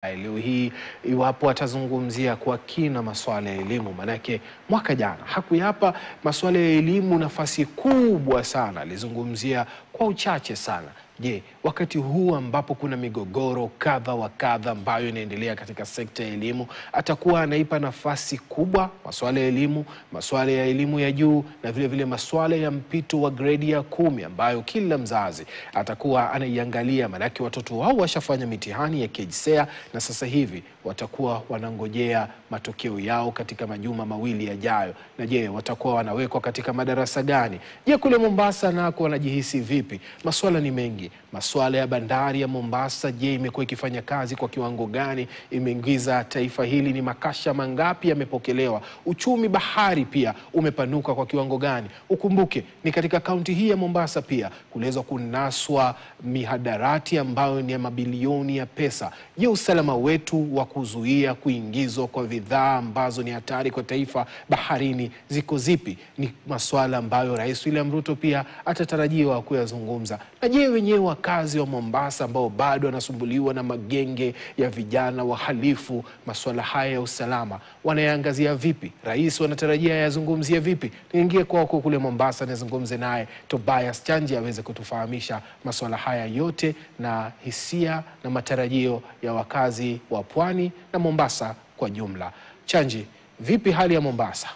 Leo hii iwapo atazungumzia kwa kina masuala ya elimu, manake mwaka jana hakuyapa masuala ya elimu nafasi kubwa sana, alizungumzia kwa uchache sana. Je, wakati huu ambapo kuna migogoro kadha wa kadha ambayo inaendelea katika sekta ya elimu, atakuwa anaipa nafasi kubwa masuala ya elimu, masuala ya elimu ya juu na vile vile masuala ya mpito wa gredi ya 10 ambayo kila mzazi atakuwa anaiangalia, manake watoto wao washafanya mitihani ya KJSEA na sasa hivi watakuwa wanangojea matokeo yao katika majuma mawili yajayo. Na je, watakuwa wanawekwa katika madarasa gani? Je, kule Mombasa nako wanajihisi vipi? Masuala ni mengi. Masuala ya bandari ya Mombasa, je, imekuwa ikifanya kazi kwa kiwango gani? Imeingiza taifa hili ni makasha mangapi yamepokelewa? Uchumi bahari pia umepanuka kwa kiwango gani? Ukumbuke ni katika kaunti hii ya Mombasa pia kuliweza kunaswa mihadarati ambayo ni ya mabilioni ya pesa. Je, usalama wetu wa kuzuia kuingizwa kwa bidhaa ambazo ni hatari kwa taifa baharini ziko zipi? Ni masuala ambayo Rais William Ruto pia atatarajiwa kuyazungumza. Na je, wenyewe wakazi wa Mombasa ambao bado wanasumbuliwa na magenge ya vijana wahalifu, masuala haya ya usalama wanayaangazia vipi? Rais wanatarajia yazungumzie vipi? Niingie kwako kule Mombasa nizungumze naye Tobias Chanji aweze kutufahamisha masuala haya yote na hisia na matarajio ya wakazi wa Pwani na Mombasa kwa jumla. Chanji, vipi hali ya Mombasa?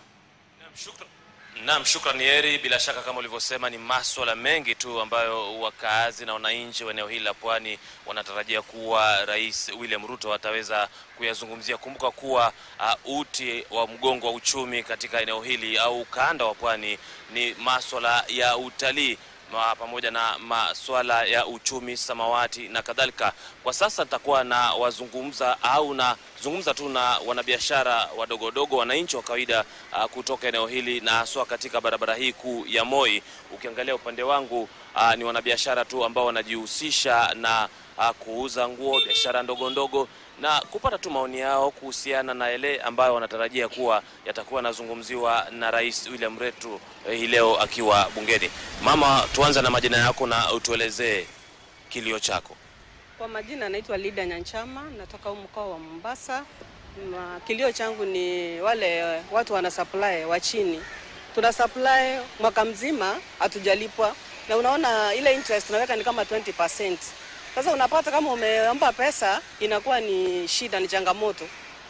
Naam, shukrani Heri. Bila shaka kama ulivyosema ni masuala mengi tu ambayo wakazi na wananchi wa eneo hili la Pwani wanatarajia kuwa Rais William Ruto ataweza kuyazungumzia. Kumbuka kuwa uti wa mgongo wa uchumi katika eneo hili au ukanda wa Pwani ni masuala ya utalii pamoja na masuala ya uchumi samawati na kadhalika. Kwa sasa nitakuwa na zungumza tu na wanabiashara wadogo, wananchi wa kawaida kutoka eneo hili na haswa katika barabara hii kuu ya Moi. Ukiangalia upande wangu ni wanabiashara tu ambao wanajihusisha na kuuza nguo, biashara ndogo na kupata tu maoni yao kuhusiana na yale ambayo wanatarajia kuwa yatakuwa nazungumziwa na Rais William Ruto hii leo akiwa bungeni. Mama, tuanze na majina yako na utuelezee kilio chako. Kwa majina naitwa Lida Nyanchama, natoka mkoa wa Mombasa. Kilio changu ni wale watu wana supply wa chini. Tuna supply mwaka mzima hatujalipwa, na unaona ile interest tunaweka ni kama 20%. Sasa unapata kama umeomba pesa inakuwa ni shida, ni changamoto.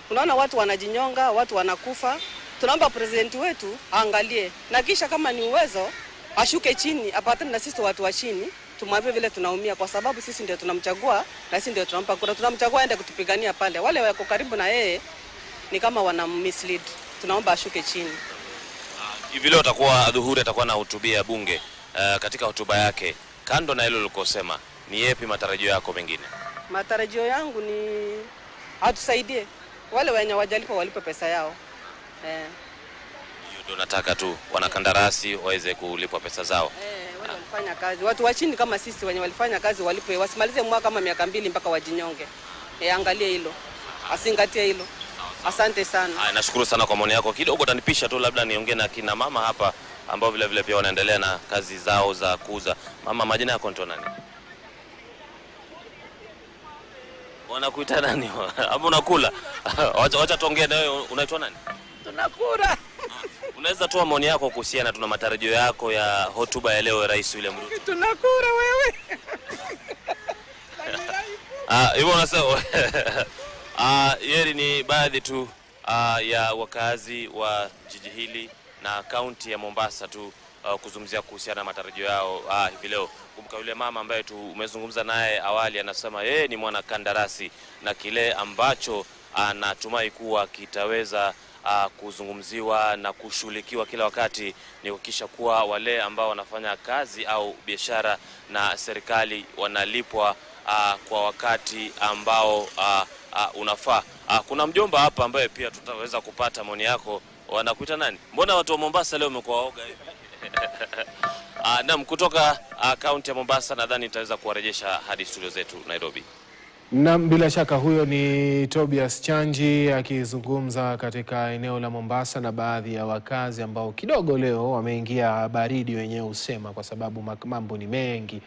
Tunaona watu wanajinyonga, watu wanakufa. Tunaomba president wetu aangalie, na kisha kama ni uwezo ashuke chini, apatane na sisi watu wa chini, tumwambie vile tunaumia, kwa sababu sisi ndio tunamchagua na sisi ndio tunampa kura. Tunamchagua aende kutupigania pale. Wale wako karibu na yeye ni kama wana mislead. Tunaomba ashuke chini. Hivi leo atakuwa na hutubia bunge. Katika hotuba yake, kando na hilo ulikosema, ni yapi matarajio yako mengine? Matarajio yangu ni atusaidie wale wenye wajalipo walipe pesa yao. Hiyo ndio nataka tu wanakandarasi waweze kulipwa pesa zao. Wale walifanya kazi, watu wa chini kama sisi wenye walifanya kazi walipe, wasimalize mwaka kama miaka 2 mpaka wajinyonge. Angalie hilo, asingatie hilo. Asante sana. Nashukuru sana kwa maoni yako. Kidogo utanipisha tu, labda niongee na kina mama hapa ambao vile pia wanaendelea na kazi zao za kuuza. Mama, majina yako ni nani? Wanakuita nani? Hapo unakula. Wacha tuongee na wewe, unaitwa nani? Tunakura. Unaweza toa maoni yako kuhusiana tuna matarajio yako ya hotuba ya leo Rais William Ruto? Tunakura wewe. Hivyo unasema. Yeri ni baadhi tu ya wakazi wa jiji hili na kaunti ya Mombasa tu kuzungumzia kuhusiana na matarajio yao hivi leo. Kumbuka yule mama ambaye tu umezungumza naye awali anasema yeye ni mwanakandarasi na kile ambacho anatumai kuwa kitaweza kuzungumziwa na kushughulikiwa kila wakati ni kuhakikisha kuwa wale ambao wanafanya kazi au biashara na serikali wanalipwa kwa wakati ambao unafaa. Kuna mjomba hapa ambaye pia tutaweza kupata maoni yako. Wanakuita nani? Mbona watu wa Mombasa leo wamekuwa waoga hivi? Naam, kutoka kaunti ya Mombasa nadhani nitaweza kuwarejesha hadi studio zetu Nairobi. Na bila shaka huyo ni Tobias Chanji akizungumza katika eneo la Mombasa na baadhi ya wakazi ambao kidogo leo wameingia baridi wenyewe usema, kwa sababu mambo ni mengi.